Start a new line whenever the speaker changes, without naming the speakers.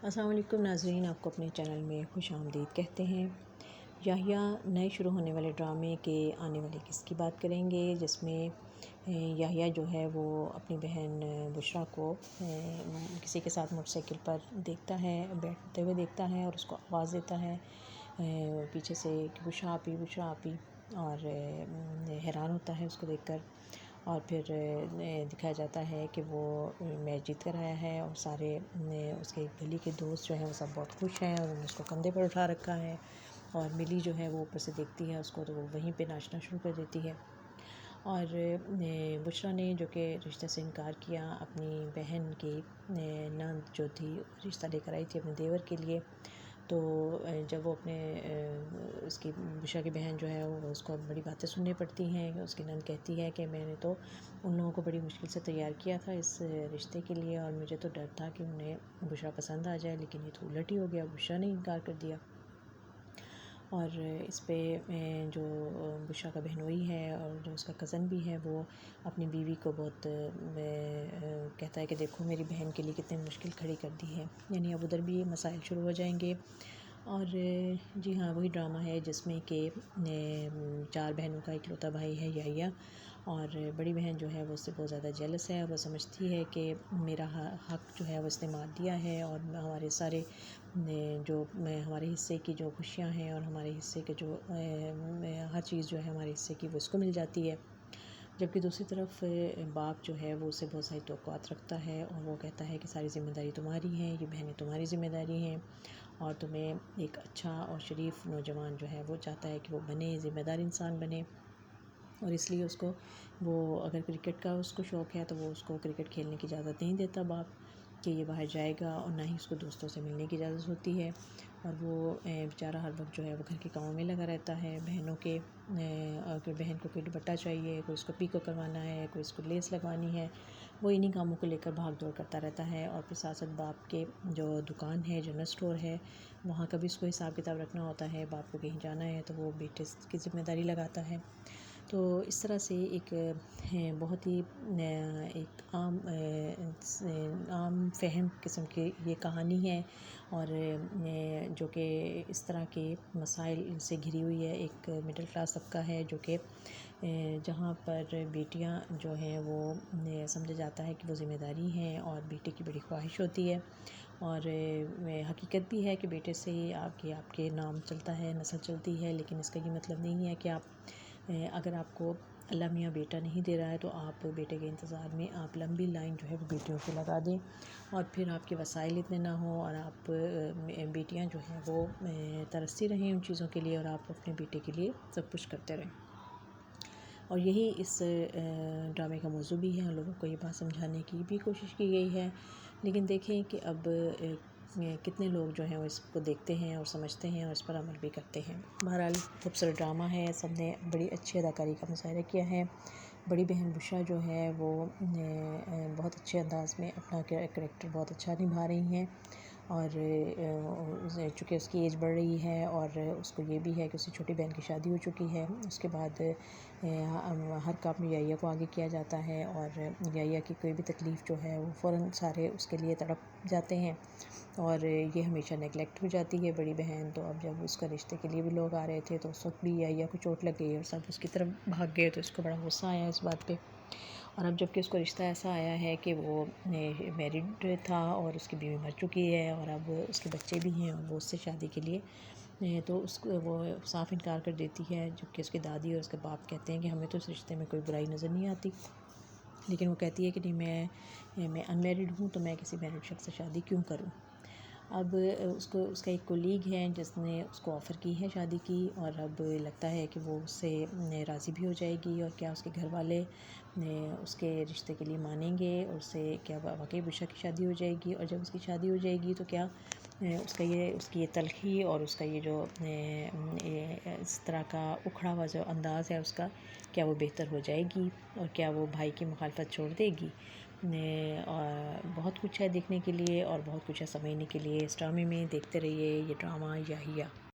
अस्सलाम वालेकुम नाज़रीन, आपको अपने चैनल में खुश आमदीद कहते हैं। याहिया नए शुरू होने वाले ड्रामे के आने वाली किस्त की बात करेंगे, जिसमें याहिया जो है वो अपनी बहन बुशरा को किसी के साथ मोटरसाइकिल पर देखता है, बैठते हुए देखता है और उसको आवाज़ देता है पीछे से कि बुशरा आपी और हैरान होता है उसको देखकर। और फिर दिखाया जाता है कि वो मैच जीत कर आया है और सारे उसके गली के दोस्त जो हैं वो सब बहुत खुश हैं और उन्होंने उसको कंधे पर उठा रखा है। और मिली जो है वो ऊपर से देखती है उसको, तो वो वहीं पे नाचना शुरू कर देती है। और बुशरा ने जो कि रिश्ते से इनकार किया, अपनी बहन की नंद जो थी रिश्ता लेकर आई थी अपने देवर के लिए। तो जब वो अपने उसकी बुशरा की बहन जो है वो उसको बड़ी बातें सुननी पड़ती हैं। उसकी नंद कहती है कि मैंने तो उन लोगों को बड़ी मुश्किल से तैयार किया था इस रिश्ते के लिए और मुझे तो डर था कि उन्हें बुशरा पसंद आ जाए, लेकिन ये तो उलट ही हो गया, बुशरा ने इनकार कर दिया। और इस पे जो बुशरा का बहनोई है और जो उसका कज़न भी है वो अपनी बीवी को बहुत कहता है कि देखो मेरी बहन के लिए कितनी मुश्किल खड़ी कर दी है। यानी अब उधर भी मसाइल शुरू हो जाएंगे। और जी हाँ, वही ड्रामा है जिसमें कि 4 बहनों का इकलौता भाई है याहिया। और बड़ी बहन जो है वो उससे बहुत ज़्यादा जेलस है। वो समझती है कि मेरा हक़ जो है वो इसने मार दिया है और हमारे सारे जो हमारे हिस्से की जो खुशियाँ हैं और हमारे हिस्से के जो हर चीज़ जो है हमारे हिस्से की वो इसको मिल जाती है। जबकि दूसरी तरफ बाप जो है वो उससे बहुत सारी तवक्कुआत रखता है और वो कहता है कि सारी ज़िम्मेदारी तुम्हारी है, ये बहनें तुम्हारी ज़िम्मेदारी हैं और तुम्हें एक अच्छा और शरीफ नौजवान जो है वो चाहता है कि वो बने, ज़िम्मेदार इंसान बने। और इसलिए उसको वो अगर क्रिकेट का उसको शौक़ है तो वो उसको क्रिकेट खेलने की इजाज़त नहीं देता बाप कि ये बाहर जाएगा, और ना ही उसको दोस्तों से मिलने की इजाज़त होती है। और वो बेचारा हर वक्त जो है वो घर के कामों में लगा रहता है। बहनों के अगर बहन को कोई दुपट्टा चाहिए, कोई इसको पीको करवाना है, कोई इसको लेस लगवानी है, वो इन्हीं कामों को लेकर भाग दौड़ करता रहता है। और फिर साथ साथ बाप के जो दुकान है, जनरल स्टोर है, वहाँ का भी उसको हिसाब किताब रखना होता है। बाप को कहीं जाना है तो वो बेटे की ज़िम्मेदारी लगाता है। तो इस तरह से एक बहुत ही एक आम फ़हम किस्म की ये कहानी है। और जो कि इस तरह के मसाइल से घिरी हुई है। एक मिडिल क्लास तबका है जो कि जहाँ पर बेटियाँ जो हैं वो समझा जाता है कि वो ज़िम्मेदारी हैं और बेटे की बड़ी ख्वाहिश होती है। और हकीकत भी है कि बेटे से ही आगे आपके नाम चलता है, नस्ल चलती है। लेकिन इसका ये मतलब नहीं है कि आप अगर आपको अल्लाह मियाँ बेटा नहीं दे रहा है तो आप बेटे के इंतज़ार में आप लंबी लाइन जो है वो बेटियों की लगा दें और फिर आपके वसाइल इतने ना हों और आप बेटियां जो हैं वो तरसती रहें उन चीज़ों के लिए और आप अपने बेटे के लिए सब कुछ करते रहें। और यही इस ड्रामे का मौजू भी है। लोगों को ये बात समझाने की भी कोशिश की गई है, लेकिन देखें कि अब कितने लोग जो हैं वो इसको देखते हैं और समझते हैं और इस पर अमल भी करते हैं। बहरहाल खूबसूरत ड्रामा है, सब ने बड़ी अच्छी अदाकारी का मुज़ाहरा किया है। बड़ी बहन बुशरा जो है वो बहुत अच्छे अंदाज़ में अपना करैक्टर बहुत अच्छा निभा रही हैं। और चूँकि उसकी एज बढ़ रही है और उसको ये भी है कि उसकी छोटी बहन की शादी हो चुकी है। उसके बाद हर काम में याहिया को आगे किया जाता है और याहिया की कोई भी तकलीफ़ जो है वो फ़ौरन सारे उसके लिए तड़प जाते हैं और ये हमेशा नेगलेक्ट हो जाती है बड़ी बहन। तो अब जब उसका रिश्ते के लिए भी लोग आ रहे थे तो उस वक्त भी याहिया को चोट लग गई और सब उसकी तरफ भाग गए, तो इसको बड़ा गुस्सा आया इस बात पे। और अब जबकि उसको रिश्ता ऐसा आया है कि वो मैरिड था और उसकी बीवी मर चुकी है और अब उसके बच्चे भी हैं और वो उससे शादी के लिए तो उसको वो साफ़ इनकार कर देती है। जबकि उसकी दादी और उसके बाप कहते हैं कि हमें तो इस रिश्ते में कोई बुराई नज़र नहीं आती, लेकिन वो कहती है कि नहीं, मैं अनमैरिड हूँ तो मैं किसी मैरिड शख्स से शादी क्यों करूँ। अब उसका एक कोलीग है जिसने उसको ऑफ़र की है शादी की और अब लगता है कि वो उससे राज़ी भी हो जाएगी और क्या उसके घर वाले उसके रिश्ते के लिए मानेंगे और उससे क्या वाकई बुशरा की शादी हो जाएगी। और जब उसकी शादी हो जाएगी तो क्या उसकी ये तलख़ी और उसका ये जो इस तरह का उखड़ा हुआ जो अंदाज़ है उसका, क्या वो बेहतर हो जाएगी और क्या वो भाई की मुखालफत छोड़ देगी। और बहुत कुछ है देखने के लिए और बहुत कुछ है समझने के लिए इस ड्रामे में। देखते रहिए ये ड्रामा याहिया।